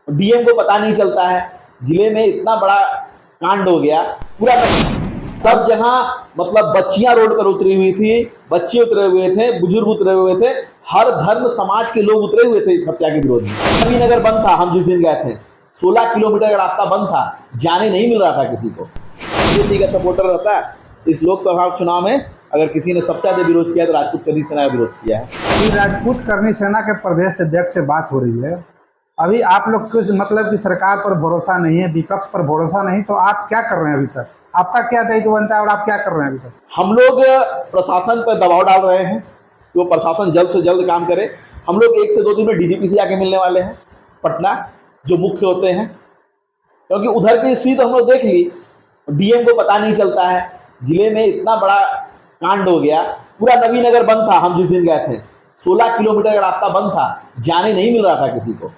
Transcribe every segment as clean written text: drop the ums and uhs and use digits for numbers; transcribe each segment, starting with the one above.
DM को पता नहीं चलता है। जिले में इतना बड़ा कांड हो गया, पूरा सब जहां मतलब बच्चियां रोड पर उतरी हुई थी, बच्चे उतरे हुए थे, बुजुर्ग उतरे हुए थे, हर धर्म समाज के लोग उतरे हुए थे इस हत्या के विरोध में। नगर बंद था, हम जिस दिन गए थे 16 किलोमीटर का रास्ता बंद था, जाने नहीं मिल रहा था किसी को। बीजेपी का सपोर्टर रहता है। इस लोकसभा चुनाव में अगर किसी ने सबसे ज्यादा विरोध किया तो राजपूत करनी सेना का विरोध किया है। राजपूत करनी सेना के प्रदेश अध्यक्ष से बात हो रही है। अभी आप लोग कुछ मतलब कि सरकार पर भरोसा नहीं है, विपक्ष पर भरोसा नहीं, तो आप क्या कर रहे हैं अभी तक? आपका क्या दायित्व बनता है और आप क्या कर रहे हैं अभी तक? हम लोग प्रशासन पर दबाव डाल रहे हैं कि वो प्रशासन जल्द से जल्द काम करे। हम लोग 1 से 2 दिन में डीजीपी से जाके मिलने वाले हैं पटना, जो मुख्य होते हैं, क्योंकि उधर की स्थिति हम लोग देख ली। डीएम को पता नहीं चलता है। जिले में इतना बड़ा कांड हो गया, पूरा नगर बंद था, हम जिस दिन गए थे 16 किलोमीटर का रास्ता बंद था, जाने नहीं मिल रहा था किसी को।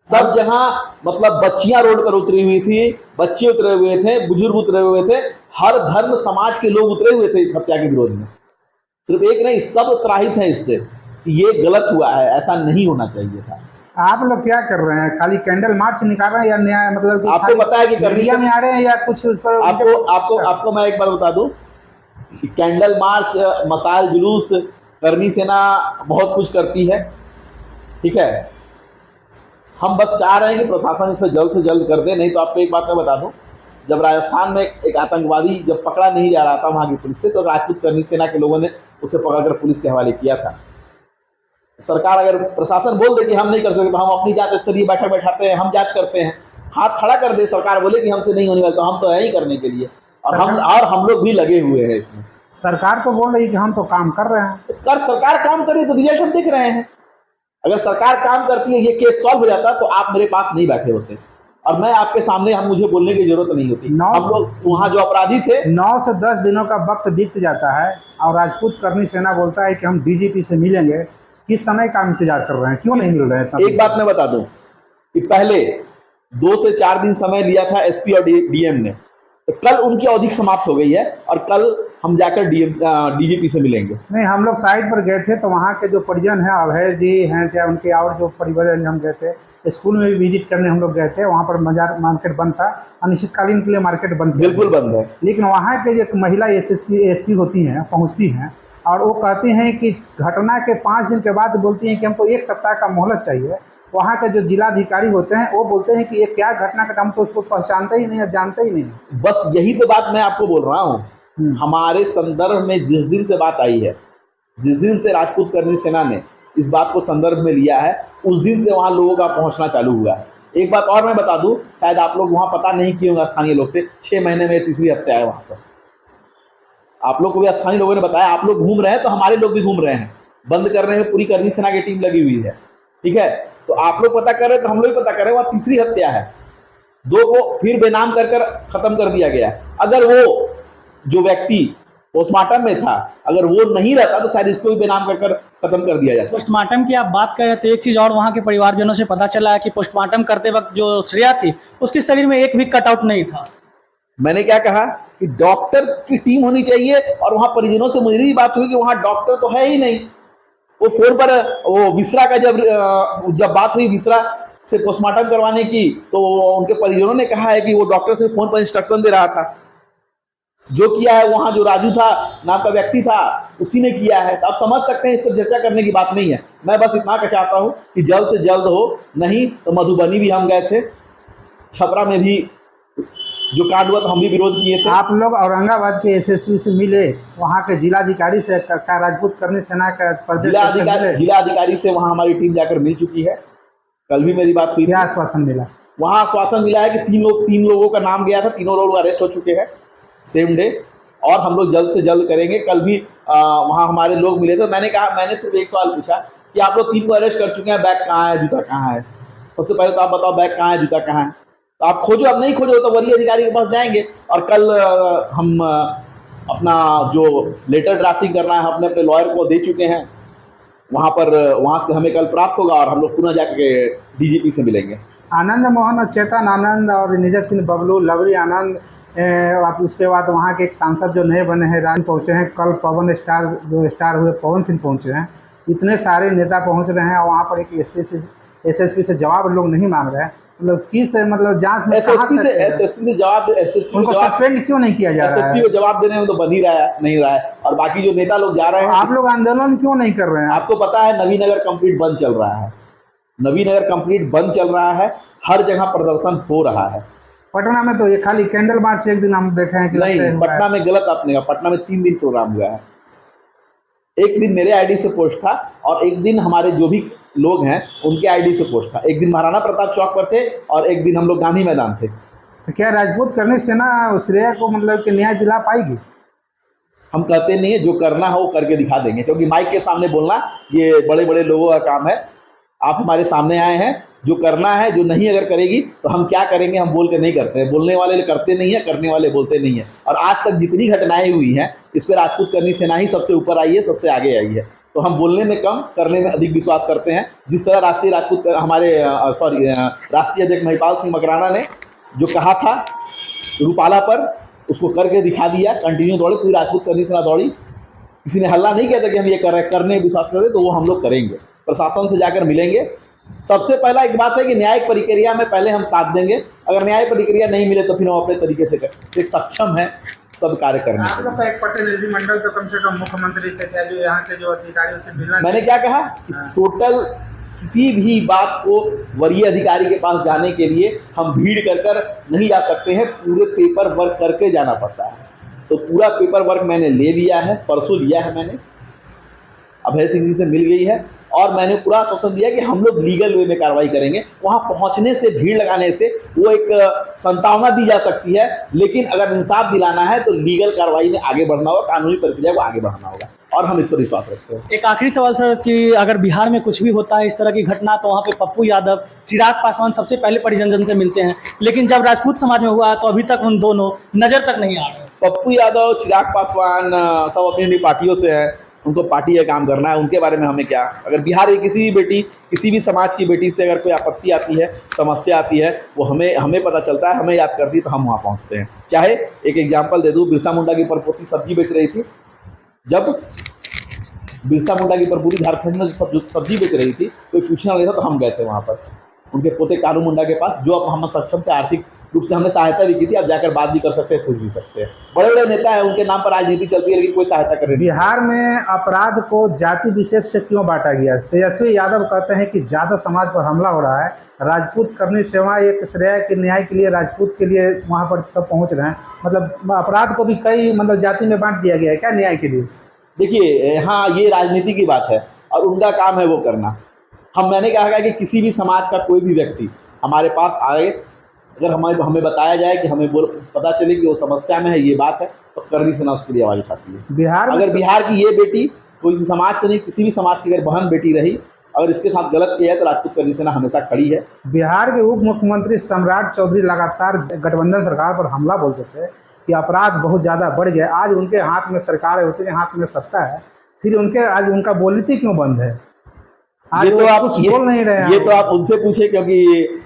सब जहां मतलब बच्चियां रोड पर उतरी हुई थी, बच्चे उतरे हुए थे, बुजुर्ग उतरे हुए थे, हर धर्म समाज के लोग उतरे हुए थे इस हत्या के विरोध में। सिर्फ एक नहीं, सब त्राहित है इससे कि ये गलत हुआ है, ऐसा नहीं होना चाहिए था। आप लोग क्या कर रहे हैं? खाली कैंडल मार्च निकाल रहे हैं या न्याय मतलब कि आपको पता है कि मीडिया में आ रहे हैं या कुछ पर? आपको मैं एक बात बता दूं कि कैंडल मार्च, मसाल जुलूस, करनी सेना बहुत कुछ करती है, ठीक है। हम बस चाह रहे हैं कि प्रशासन इस पर जल्द से जल्द कर दे। नहीं तो आपको एक बात मैं बता दूं, जब राजस्थान में एक आतंकवादी जब पकड़ा नहीं जा रहा था वहाँ की पुलिस से, तो राजपूत करनी सेना के लोगों ने उसे पकड़कर पुलिस के हवाले किया था। सरकार अगर प्रशासन बोल दे कि हम नहीं कर सकते, तो हम अपनी जांच स्तरीय बैठक बैठाते हैं, हम जांच करते हैं, हाथ खड़ा कर दे, सरकार बोले कि हमसे नहीं होने वाला, तो हम तो है ही करने के लिए, और हम लोग भी लगे हुए हैं इसमें। सरकार तो बोल रही है कि हम तो काम कर रहे हैं। तो सरकार काम करी तो रिएक्शन दिख रहे हैं। अगर सरकार काम करती है, ये केस सॉल्व हो जाता, तो आप मेरे पास नहीं बैठे होते और मैं आपके सामने, हम मुझे बोलने की जरूरत नहीं होती। हम लोग वहाँ जो अपराधी थे, 9 से 10 दिनों का वक्त बीत जाता है और राजपूत करनी सेना बोलता है कि हम डीजीपी से मिलेंगे। किस समय का इंतजार कर रहे हैं? क्यों नहीं मिल रहे हैं? एक बात मैं बता दूं कि पहले 2 से 4 दिन समय लिया था एसपी और डीएम ने, तो कल उनकी अवधि समाप्त हो गई है और कल हम जाकर डीजीपी से मिलेंगे। नहीं, हम लोग साइट पर गए थे तो वहाँ के जो परिजन हैं, अभय जी हैं, चाहे उनके और जो परिवार, हम गए थे स्कूल में भी विजिट करने, हम लोग गए थे। वहाँ पर बाजार मार्केट बंद था, अनिश्चितकालीन के लिए मार्केट बंद, बिल्कुल बंद है। लेकिन वहाँ के जो महिला एसपी होती हैं, पहुँचती हैं और वो कहती हैं कि घटना के 5 दिन के बाद बोलती हैं कि हमको 1 सप्ताह का मोहलत चाहिए। वहाँ के जो जिलाधिकारी होते हैं वो बोलते हैं कि ये क्या घटना का, हम तो उसको पहचानते ही नहीं है, जानते ही नहीं। बस यही तो बात मैं आपको बोल रहा हूँ। हमारे संदर्भ में जिस दिन से बात आई है, जिस दिन से राजपूत करनी सेना ने इस बात को संदर्भ में लिया है, उस दिन से वहाँ लोगों का पहुँचना चालू हुआ है। एक बात और मैं बता दूं, शायद आप लोग वहाँ पता नहीं किए होंगे स्थानीय लोग से, 6 महीने में 3री हत्या है वहाँ पर। आप लोग को भी स्थानीय लोगों ने बताया, आप लोग घूम रहे हैं तो हमारे लोग भी घूम रहे हैं। बंद करने में पूरी करनी सेना की टीम लगी हुई है, ठीक है। तो आप लोग पता कर रहे हैं तो हम लोग पता कर रहे हैं। वह 3री हत्या है, 2 को फिर बेनाम कर खत्म कर दिया गया। अगर वो जो व्यक्ति पोस्टमार्टम में था, अगर वो नहीं रहता तो शायद इसको भी बेनाम कर खत्म कर दिया जाता। पोस्टमार्टम की आप बात कर रहे थे, एक चीज और वहाँ के परिवारजनों से पता चला है कि पोस्टमार्टम करते वक्त जो श्रेया थी उसके शरीर में एक भी कटआउट नहीं था। मैंने क्या कहा कि डॉक्टर की टीम होनी चाहिए, और वहां परिजनों से मुझे भी बात हुई कि वहां डॉक्टर तो है ही नहीं। वो फोन पर वो विसरा का जब बात हुई विसरा से पोस्टमार्टम करवाने की, तो उनके परिजनों ने कहा है कि वो डॉक्टर से फोन पर इंस्ट्रक्शन दे रहा था। जो किया है वहां जो राजू था नाम का व्यक्ति था, उसी ने किया है। तो आप समझ सकते हैं, इस पर चर्चा करने की बात नहीं है। मैं बस इतना चाहता हूं कि जल्द से जल्द हो, नहीं तो मधुबनी भी हम गए थे, छपरा में भी जो कांड हुआ तो हम भी विरोध किए थे। आप लोग औरंगाबाद के एसएसपी से मिले, वहाँ के जिलाधिकारी से, राजपूत करनी सेना का जिलाधिकारी से वहाँ हमारी टीम जाकर मिल चुकी है। कल भी मेरी बात हुई। क्या आश्वासन मिला? वहाँ आश्वासन मिला है कि 3 लोगों का नाम गया था, 3 लोग अरेस्ट हो चुके हैं सेम डे, और हम लोग जल्द से जल्द करेंगे। कल भी वहाँ हमारे लोग मिले थे। मैंने सिर्फ एक सवाल पूछा कि आप लोग 3 को अरेस्ट कर चुके हैं, बैग कहाँ है, जूता कहाँ है? सबसे पहले तो आप बताओ बैग कहाँ है, जूता कहाँ है? तो आप खोजो, अब नहीं खोजो तो वरीय अधिकारी के पास जाएंगे। और कल हम अपना जो लेटर ड्राफ्टिंग करना है अपने अपने लॉयर को दे चुके हैं। वहाँ से हमें कल प्राप्त होगा और हम लोग पुनः जाकर डीजीपी से मिलेंगे। आनंद मोहन और चेतन आनंद और नीरज सिंह बबलू, लवली आनंद, उसके बाद वहाँ के एक सांसद जो नए बने हैं राज पहुँचे हैं। कल पवन स्टार जो स्टार हुए पवन सिंह पहुँचे हैं। इतने सारे नेता पहुँच रहे हैं और वहाँ पर एक एसएसपी से जवाब लोग नहीं मांग रहे हैं, मतलब किस मतलब जांच में एसएसपी से जवाब उनको सस्पेंड क्यों नहीं किया जा रहा है? एसएसपी को जवाब देने में तो बन ही रहा है, नहीं रहा है। और बाकी जो नेता लोग जा रहे हैं, आप लोग आंदोलन क्यों नहीं कर रहे हैं? आपको पता है नवीनगर कंप्लीट बंद चल रहा है, नवीनगर कंप्लीट बंद चल रहा है, हर जगह प्रदर्शन हो रहा है। पटना में तो ये खाली कैंडल मार्च एक दिन हम देखे हैं कि नहीं, पटना में गलत आपने कहा, पटना में 3 दिन प्रोग्राम हुआ है। एक दिन मेरे आईडी से पोस्ट था और एक दिन हमारे जो भी लोग हैं उनके आईडी से पोस्ट था। एक दिन महाराणा प्रताप चौक पर थे और एक दिन हम लोग गांधी मैदान थे। तो क्या राजपूत करनी सेना श्रेया को मतलब कि न्याय दिला पाएगी? हम कहते नहीं है, जो करना है वो करके दिखा देंगे, क्योंकि माइक के सामने बोलना ये बड़े बड़े लोगों का काम है। आप हमारे सामने आए हैं, जो करना है, जो नहीं अगर करेगी तो हम क्या करेंगे, हम बोल के नहीं करते हैं। बोलने वाले करते नहीं है, करने वाले बोलते नहीं है। और आज तक जितनी घटनाएं हुई हैं इस पर राजपूत करनी सेना ही सबसे ऊपर आई है, सबसे आगे आई है। तो हम बोलने में कम, करने में अधिक विश्वास करते हैं। जिस तरह राष्ट्रीय राजपूत हमारे राष्ट्रीय अध्यक्ष महिपाल सिंह मकराना ने जो कहा था रूपाला पर, उसको करके दिखा दिया। कंटिन्यू दौड़े, पूरी राजपूत करनी सेना दौड़ी। किसी ने हल्ला नहीं किया था कि हम ये करने में विश्वास करते, तो वो हम लोग करेंगे। प्रशासन से जाकर मिलेंगे। सबसे पहला एक बात है कि न्यायिक प्रक्रिया में पहले हम साथ देंगे। अगर न्यायिक प्रक्रिया नहीं मिले तो फिर हम अपने तरीके से सक्षम है सब कार्य करने आप लोग का एक प्रतिनिधिमंडल तो कम से कम मुख्यमंत्री से चाहे जो यहाँ के जो अधिकारियों से मिलना। मैंने क्या कहा कि टोटल किसी भी बात को वरीय अधिकारी के पास जाने के लिए हम भीड़ कर नहीं जा सकते हैं, पूरे पेपर वर्क करके जाना पड़ता है। तो पूरा पेपर वर्क मैंने ले लिया है, परसों लिया है मैंने, अभय सिंह जी से मिल गई है और मैंने पूरा आश्वासन दिया कि हम लोग लीगल वे में कार्रवाई करेंगे। वहाँ पहुँचने से, भीड़ लगाने से वो एक संभावना दी जा सकती है, लेकिन अगर इंसाफ दिलाना है तो लीगल कार्रवाई में आगे बढ़ना होगा, कानूनी प्रक्रिया को आगे बढ़ाना होगा और हम इस पर विश्वास रखते हैं। एक आखिरी सवाल सर कि अगर बिहार में कुछ भी होता है इस तरह की घटना तो वहाँ पे पप्पू यादव, चिराग पासवान सबसे पहले परिजन जन से मिलते हैं, लेकिन जब राजपूत समाज में हुआ है तो अभी तक उन दोनों नज़र तक नहीं आ रहे। पप्पू यादव, चिराग पासवान सब अपनी अपनी पार्टियों से हैं, उनको पार्टी का काम करना है, उनके बारे में हमें क्या। अगर बिहार की किसी भी बेटी, किसी भी समाज की बेटी से अगर कोई आपत्ति आती है, समस्या आती है, वो हमें पता चलता है, हमें याद करती है, तो हम वहाँ पहुँचते हैं। चाहे एक एग्जाम्पल दे दूँ, बिरसा मुंडा की परपोती सब्जी बेच रही थी, जब बिरसा मुंडा की परपोती झारखंड में सब्जी बेच रही थी, कोई पूछना नहीं था तो हम गए थे वहाँ पर उनके पोते कानू मुंडा के पास, जो अब हम सक्षम थे, आर्थिक रूप से हमने सहायता भी की थी। अब जाकर बात भी कर सकते हैं, पूछ भी सकते हैं। बड़े बड़े नेता हैं, उनके नाम पर राजनीति चलती है, लेकिन कोई सहायता कर रही। बिहार में अपराध को जाति विशेष से क्यों बांटा गया? तेजस्वी यादव कहते हैं कि जादव समाज पर हमला हो रहा है, राजपूत करनी सेवा एक श्रेय के न्याय के लिए राजपूत के लिए वहाँ पर सब पहुँच रहे हैं, मतलब अपराध को भी कई मतलब जाति में बांट दिया गया है क्या न्याय के लिए? देखिए, हाँ, ये राजनीति की बात है और उनका काम है वो करना। मैंने कहा कि किसी भी समाज का कोई भी व्यक्ति हमारे पास आए, अगर हमें बताया जाए कि हमें पता चले कि वो समस्या में है, ये बात है, तो करनी सेना उसके लिए आवाज़ उठाती है। बिहार अगर बिहार की ये बेटी कोई समाज से नहीं, किसी भी समाज की अगर बहन बेटी रही, अगर इसके साथ गलत किया है तो राजपूत करनी सेना हमेशा खड़ी है। बिहार के उप मुख्यमंत्री सम्राट चौधरी लगातार गठबंधन सरकार पर हमला बोलते थे कि अपराध बहुत ज़्यादा बढ़ गया। आज उनके हाथ में सरकार है, उनके हाथ में सत्ता है, फिर उनका बोलती क्यों बंद है? ये तो आप कुछ बोल नहीं रहे हैं। ये तो आप उनसे पूछे, क्योंकि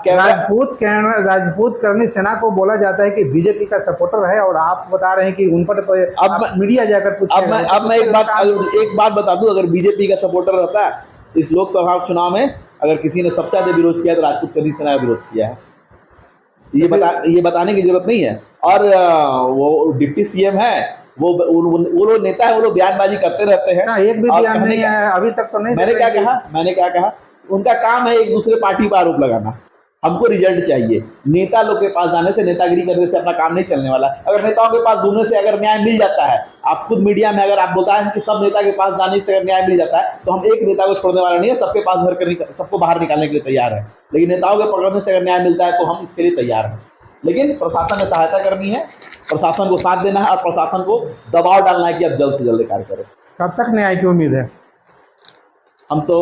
राजपूत करनी सेना को बोला जाता है कि बीजेपी का सपोर्टर है और आप बता रहे हैं कि उन पर अब मीडिया जाकर पूछे। अब मैं एक बात बता दूं, अगर बीजेपी का सपोर्टर रहता है इस लोकसभा चुनाव में, अगर किसी ने सबसे ज्यादा विरोध किया तो राजपूत करनी सेना का विरोध किया है। ये बताने की जरूरत नहीं है। और वो डिप्टी सीएम है, वो लोग नेता है, वो लोग बयानबाजी करते रहते हैं। एक भी बयान नहीं है अभी तक तो नहीं। मैंने क्या कहा, उनका काम है एक दूसरे पार्टी पर आरोप लगाना। हमको रिजल्ट चाहिए। नेता लोग के पास जाने से, नेतागिरी करने से अपना काम नहीं चलने वाला। अगर नेताओं के पास घूमने से अगर न्याय मिल जाता है, आप खुद मीडिया में अगर आप बताएं कि सब नेता के पास जाने से अगर न्याय मिल जाता है, तो हम एक नेता को छोड़ने वाला नहीं है, सबके पास सबको बाहर निकालने के लिए तैयार है। लेकिन नेताओं के पकड़ने से अगर न्याय मिलता है तो हम इसके लिए तैयार हैं। लेकिन प्रशासन ने सहायता करनी है, प्रशासन को साथ देना है और प्रशासन को दबाव डालना है कि अब जल्द से जल्द कार्य करें। कब तक न्याय की उम्मीद है? हम तो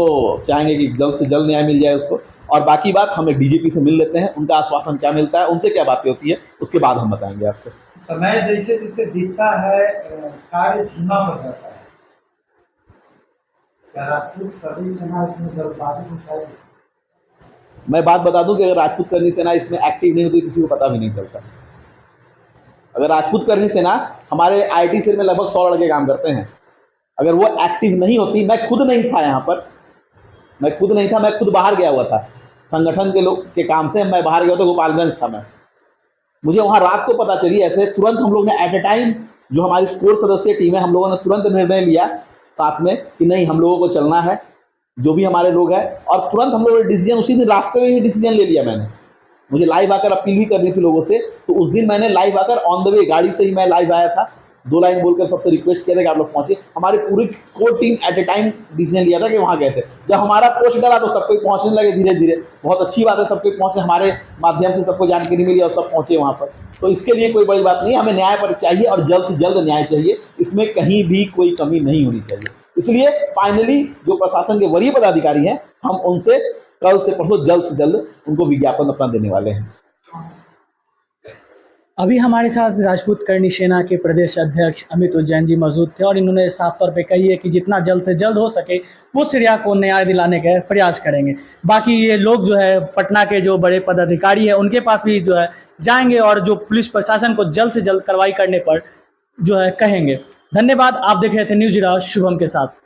चाहेंगे कि जल्द से जल्द न्याय मिल जाए उसको। और बाकी बात हम एक डीजीपी से मिल लेते हैं, उनका आश्वासन क्या मिलता है, उनसे क्या बातें होती है, उसके बाद हम बताएंगे आपसे। समय जैसे जैसे बीतता है कार्य धीमा पड़ जाता है। क्या राजपूत करनी सेना इसमें जल्दबाजी उठाएगी? मैं बात बता दूं कि अगर राजपूत करनी सेना इसमें एक्टिव नहीं होती, किसी को पता भी नहीं चलता। अगर राजपूत करनी सेना, हमारे आईटी सेल में लगभग 100 लड़के काम करते हैं, अगर वो एक्टिव नहीं होती, मैं खुद नहीं था यहाँ पर, मैं खुद नहीं था, मैं खुद बाहर गया हुआ था संगठन के लोग के काम से, मैं बाहर गया था, गोपालगंज था मैं। मुझे वहाँ रात को पता चली, ऐसे तुरंत हम लोग ने एट ए टाइम, जो हमारी स्कोर सदस्य टीम है, हम लोगों ने तुरंत निर्णय लिया साथ में कि नहीं हम लोगों को चलना है, जो भी हमारे लोग हैं, और तुरंत हम लोगों ने डिसीजन उसी दिन रास्ते में ही डिसीजन ले लिया मैंने। मुझे लाइव आकर अपील भी करनी थी लोगों से, तो उस दिन मैंने लाइव आकर ऑन द वे गाड़ी से ही मैं लाइव आया था, 2 लाइन बोलकर सबसे रिक्वेस्ट किया था कि आप लोग पहुंचे। हमारी पूरी core team at a time decision लिया था कि वहाँ गए थे। जब हमारा पोस्ट डला तो सब कोई पहुँचने लगे धीरे धीरे, बहुत अच्छी बात है, सब कोई पहुँचे, हमारे माध्यम से सबको जानकारी मिली और सब पहुँचे वहाँ पर। तो इसके लिए कोई बड़ी बात नहीं है, हमें न्याय पर चाहिए और जल्द से जल्द न्याय चाहिए, इसमें कहीं भी कोई कमी नहीं होनी चाहिए। इसलिए फाइनली जो प्रशासन के वरीय पदाधिकारी हैं, हम उनसे कल से परसों जल्द से जल्द उनको विज्ञापन अपना देने वाले हैं। अभी हमारे साथ राजपूत करनी सेना के प्रदेश अध्यक्ष अमित उज्जैन जी मौजूद थे और इन्होंने साफ तौर पे कही है कि जितना जल्द से जल्द हो सके वो श्रेया को न्याय दिलाने का प्रयास करेंगे। बाकी ये लोग जो है पटना के जो बड़े पदाधिकारी है उनके पास भी जो है जाएंगे और जो पुलिस प्रशासन को जल्द से जल्द कार्रवाई करने पर जो है कहेंगे। धन्यवाद। आप देख रहे थे न्यूज इरा शुभम के साथ।